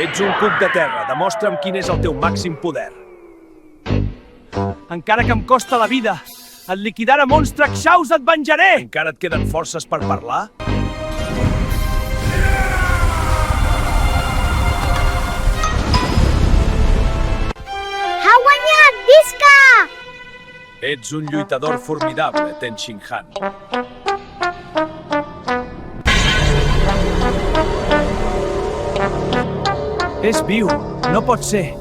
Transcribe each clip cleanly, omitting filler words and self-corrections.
Ets un cuc de terra, demostra'm quin és el teu màxim poder. Encara que em costa la vida, et liquidara monstre Xaus et venjaré! Encara et queden forces per parlar? Ha guanyat! Visca! Ets un lluitador formidable, Ten Shin Han. És viu, no pot ser.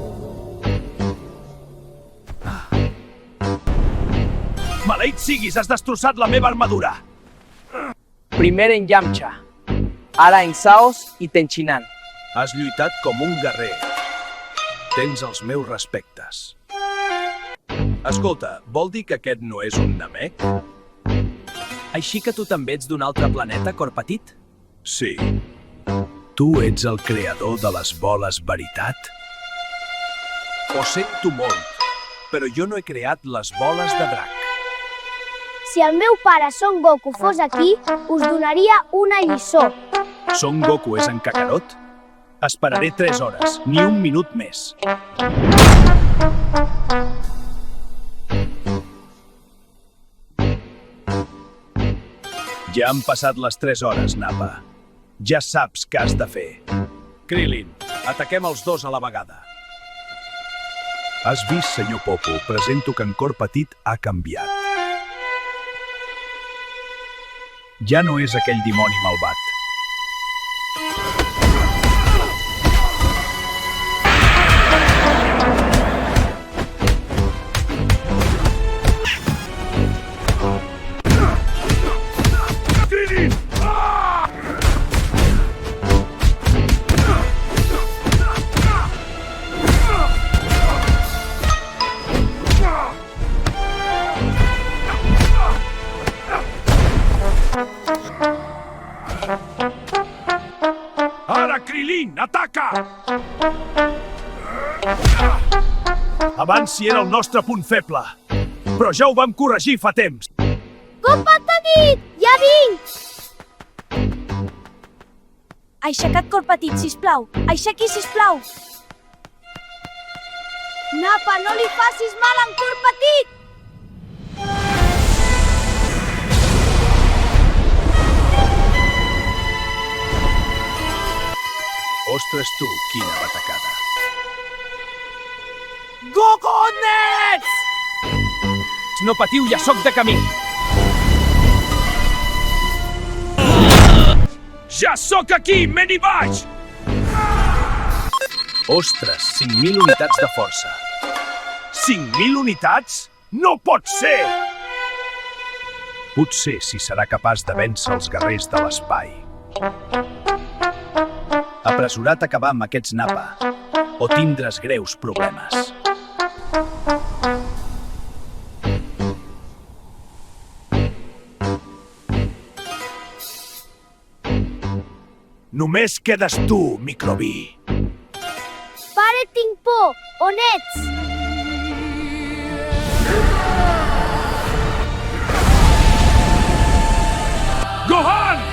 Maleït siguis, has destrossat la meva armadura! Primer en Yamcha, ara en Saos i Tenchinan. Has lluitat com un guerrer. Tens els meus respectes. Escolta, vol dir que aquest no és un Namek? Així que tu també ets d'un altre planeta, cor petit? Sí. Tu ets el creador de les boles veritat? Ho sento molt, però jo no he creat les boles de drac. Si el meu pare Son Goku fos aquí, us donaria una lliçó. Son Goku és en Kakarot? Esperaré 3 hores, ni un minut més. Ja han passat les 3 hores, Nappa. Ja saps què has de fer. Krillin, ataquem els dos a la vegada. Has vist, senyor Popo, presento que en cor petit ha canviat. Ja no és aquell dimoni malvat. Ara, Krillin, ataca! Abans si era el nostre punt feble, però ja ho vam corregir fa temps. Com petit! Ja vinc! Aixeca't, cor petit, sisplau. Aixequi, sisplau. Nappa, no li facis mal en cor petit! Ostres tu, quina batacada. Goku Nets! No patiu, ja sóc de camí. Ja sóc aquí, men i baix! Ostres, 5.000 unitats de força. 5.000 unitats? No pot ser! Potser si serà capaç de vèncer els guerrers de l'espai. Apressurat a acabar amb aquests Nappa, o tindràs greus problemes. Només quedes tu, Microbi. Pare, tinc por! On ets? Gohan!